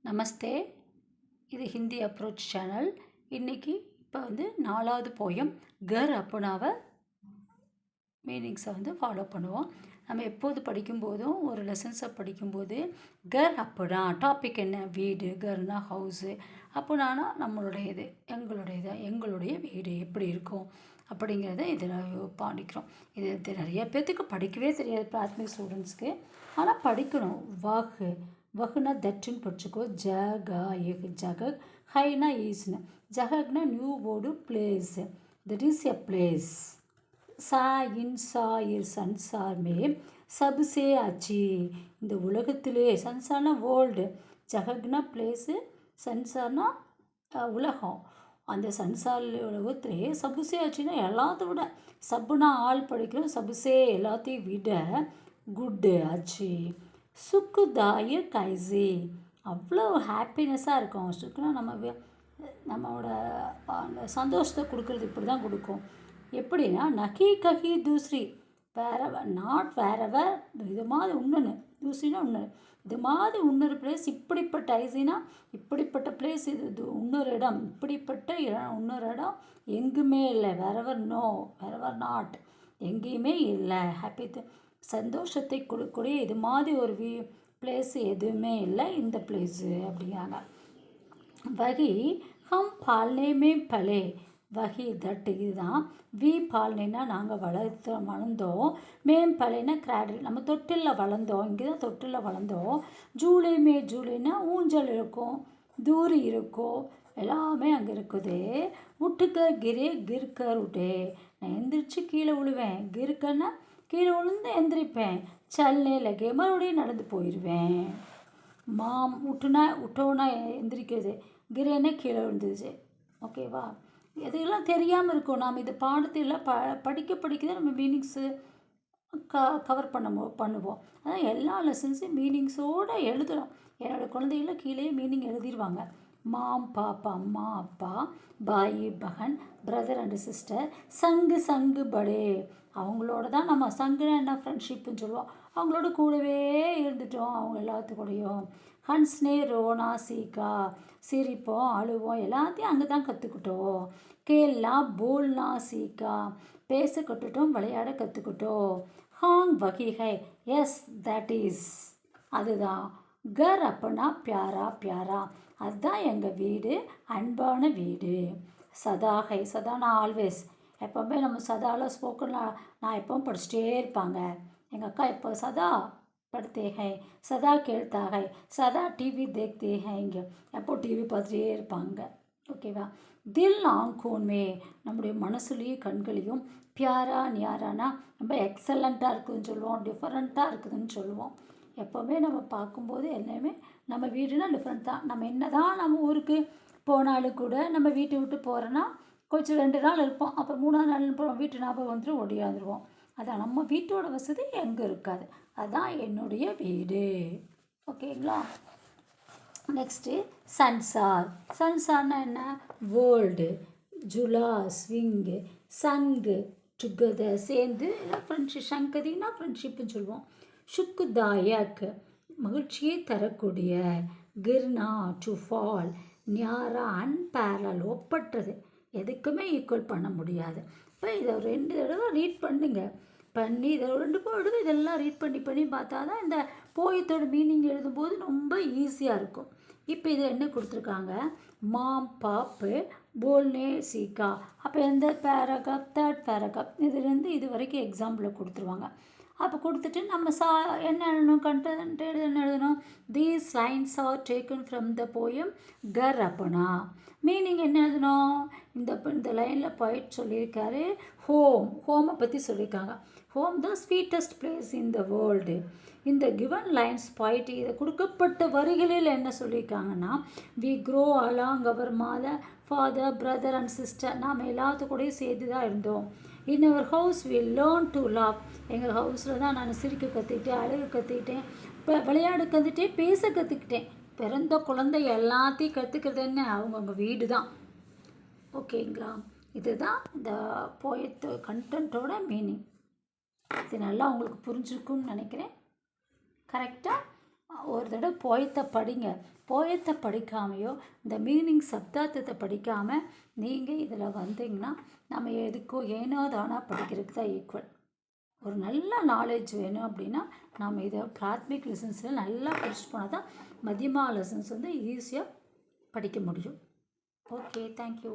நமஸ்தே. இது Hindi approach channel. இன்றைக்கி இப்போ நாலாவது போயம் கர் அப்புனாவை மீனிங்ஸை ஃபாலோ பண்ணுவோம். நம்ம எப்போது படிக்கும்போதும் ஒரு லெசன்ஸை படிக்கும்போது கர் அப்புனா டாபிக் என்ன, வீடு, கர்னா ஹவுஸு, அப்புனானா நம்மளுடையது, எங்களுடைய வீடு எப்படி இருக்கும் அப்படிங்கிறத இதில் படிக்கிறோம். இது நிறைய பேர்த்துக்கு படிக்கவே தெரியாது, பிராத்மிக் ஸ்டூடெண்ட்ஸ்க்கு. ஆனால் படிக்கணும். வகுனா தட்டுன்னு படிச்சுக்கோ. ஜகக், ஹைனா ஈஸ்னு. ஜகக்னா new word, place. That is a place. सा इंसार संसार में सबसे अच्छी, இந்த உலகத்திலே, சன்சார்னா வேர்ல்டு, ஜகக்னா பிளேஸு, சன்சார்னா உலகம். அந்த சன்சார் உலகத்திலே சபுசே ஆச்சுன்னா எல்லாத்த விட, சப்புனா ஆள் படிக்கிறோம், சபுசே எல்லாத்தையும் விட குட்டு ஆச்சு. சுக்குதாய கைசி, அவ்வளோ ஹாப்பினஸ்ஸாக இருக்கும். சுக்குனா நம்மளோட அந்த சந்தோஷத்தை கொடுக்குறது இப்படி தான் கொடுக்கும். எப்படின்னா நகி கஹி தூஸ்ரி, வேறவர், நாட் வேறவர், இது மாதிரி இன்னொன்று, தூஸ்ரினா இன்னொன்று, இது மாதிரி இன்னொரு பிளேஸ், இப்படிப்பட்ட ஐசினா இப்படிப்பட்ட பிளேஸ், இது இன்னொரு இடம், இப்படிப்பட்ட இன்னொரு இடம் எங்குமே இல்லை. வேறவர் நோ, வேறவர் நாட், எங்கேயுமே இல்லை. ஹாப்பி, சந்தோஷத்தை கொடுக்கக்கூடிய இது மாதிரி ஒரு பிளேஸ் எதுவுமே இல்லை இந்த பிளேஸு அப்படிங்கிறாங்க. வகி ஹம் பால்னேமே பலே, வகி தட்டு இதுதான். வி பால்னா நாங்கள் வளர்ந்தோம். மேம் பழைனா கிராடல், நம்ம தொட்டிலில் வளர்ந்தோம். இங்கே தான் தொட்டிலில் வளர்ந்தோம். ஜூலைனா ஊஞ்சல் இருக்கும், தூரி இருக்கும், எல்லாமே அங்கே இருக்குது. விட்டுக்கர் கிரே கிர்கர் விட்டே, நான் எந்திரிச்சு கீழே விழுவேன். கிருக்கன்னா கீழே விழுந்து எந்திரிப்பேன். சல்னே லகே, மறுபடியும் நடந்து போயிடுவேன். மாம் விட்டோன்னா எந்திரிக்கிறது, கிரேன்னா கீழே விழுந்துச்சு. ஓகேவா? இதெல்லாம் தெரியாமல் இருக்கும். நாம் இது பாடத்தில் படிக்க தான் நம்ம மீனிங்ஸு கவர் பண்ணுவோம். அதான் எல்லா லெசன்ஸையும் மீனிங்ஸோடு எழுதுகிறோம். என்னோடய குழந்தைகள கீழே மீனிங் எழுதிடுவாங்க. மாம் பாப்பா, அம்மா அப்பா, பாய் பகன், பிரதர் அண்டு சிஸ்டர், சங்கு படே, அவங்களோட தான் நம்ம, சங்குனா என்ன, ஃப்ரெண்ட்ஷிப்புன்னு சொல்லுவோம். அவங்களோட கூடவே இருந்துட்டோம், அவங்க எல்லாத்துக்கூடையும். ஹன்ஸ்னே ரோனா சீக்கா, சிரிப்போம், அழுவோம், எல்லாத்தையும் அங்கே தான் கற்றுக்கிட்டோம். கேள்னா போல்னா சீக்கா, பேச கற்றுட்டோம், விளையாட கற்றுக்கிட்டோம். ஹாங் வகிகை, எஸ் தட் இஸ், அதுதான். கர் அப்பனா பியாரா பியாரா, அதுதான் எங்கள் வீடு, அன்பான வீடு. சதாகை, சதானா ஆல்வேஸ், எப்போவுமே நம்ம சதாவில் ஸ்போக்கனில் நான் எப்பவும் படிச்சுட்டே இருப்பாங்க. எங்கள் அக்கா எப்போ சதா படுத்தே ஹை, சதா கேள்தா ஹை, சதா டிவி தேக்தே ஹை, இங்கே எப்போ டிவி பார்த்துட்டே இருப்பாங்க. ஓகேவா? தில் ஆங்கோன்மே, நம்முடைய மனசுலேயும் கண்களையும், பியாரா நியாரானா ரொம்ப எக்ஸலண்ட்டாக இருக்குதுன்னு சொல்லுவோம், டிஃப்ரெண்ட்டாக இருக்குதுன்னு சொல்லுவோம். எப்போவுமே நம்ம பார்க்கும்போது எல்லாமே நம்ம வீடுனா டிஃப்ரெண்ட் தான். நம்ம என்ன தான் நம்ம ஊருக்கு போனாலும் கூட நம்ம வீட்டை விட்டு போகிறோன்னா கொஞ்சம் 2 நாள் இருப்போம், அப்புறம் 3ஆவது நாள் போகிறோம், வீட்டு ஞாபகம் வந்துடும், ஒடியாந்துருவோம். அதான் நம்ம வீட்டோட வசதி எங்கே இருக்காது. அதுதான் என்னுடைய வீடு. ஓகேங்களா? நெக்ஸ்ட்டு சன்சார்னா என்ன, வேர்ல்டு, ஜுலா ஸ்விங்கு, சங்கு டுகெதர், சேர்ந்து ஃப்ரெண்ட்ஷிப், சங்கதினா ஃப்ரெண்ட்ஷிப்புன்னு சொல்லுவோம். சுக்குதாயக், மகிழ்ச்சியை தரக்கூடிய. கிர்னா டு ஃபால், நியாரா அன்பேரல், ஒப்பற்றது, எதுக்குமே ஈக்குவல் பண்ண முடியாது. இப்போ இதை 2 தடவை ரீட் பண்ணி இதை 2 தடவை இதெல்லாம் ரீட் பண்ணி பார்த்தா தான் இந்த போயத்தோட மீனிங் எழுதும்போது ரொம்ப ஈஸியாக இருக்கும். இப்போ இதை என்ன கொடுத்துருக்காங்க, மாம் பாப்பு போல்னே சீக்கா. அப்போ எந்த பேராகிராஃப், 3rd பேராகிராஃப், இதுலேருந்து இது வரைக்கும் எக்ஸாம்பிளில் கொடுத்துருவாங்க. அப்போ கொடுத்துட்டு நம்ம என்ன எழுதணும், கண்டென்ட் என்ன எழுதணும், these lines are taken from the poem Ghar Apna. Meaning என்ன எழுதணும், இந்த லைனில் போயிட் சொல்லியிருக்காரு, ஹோமை பற்றி சொல்லியிருக்காங்க. ஹோம் தான் sweetest place in the world. இந்த கிவன் லைன்ஸ் போயிட்டு, இதை கொடுக்கப்பட்ட வரிகளில் என்ன சொல்லியிருக்காங்கன்னா, we grow along our father brother and sister, நாம் எல்லாத்துக்கூடையும் சேர்த்து தான் இருந்தோம். In our house we learn to love, எங்கள் ஹவுஸில் தான் நான் சிரிக்க கற்றுக்கிட்டேன், அழுக கற்றுக்கிட்டேன், இப்போ விளையாட கற்றுக்கிட்டேன், பேச கற்றுக்கிட்டேன். பிறந்த குழந்தை எல்லாத்தையும் கற்றுக்கிறது என்ன, அவங்கவுங்க வீடு தான். ஓகேங்களா? இதுதான் இந்த போயத்து கண்டென்ட்டோட மீனிங். இது நல்லா உங்களுக்கு புரிஞ்சிருக்குன்னு நினைக்கிறேன். கரெக்டாக ஒரு தடவை போயத்தை படிங்க. போயத்தை படிக்காமையோ இந்த மீனிங் சப்தார்த்தத்தை படிக்காமல் நீங்கள் இதில் வந்தீங்கன்னா நம்ம எதுக்கோ ஏனோ தானோ படிக்கிறதுக்கு தான் ஈக்குவல். ஒரு நல்ல நாலேஜ் வேணும் அப்படின்னா நம்ம இதை பிராத்மிக் லெசன்ஸில் நல்லா படிச்சுட்டு போனால் தான் மத்தியமா லெசன்ஸ் வந்து ஈஸியாக படிக்க முடியும். Okay, thank you.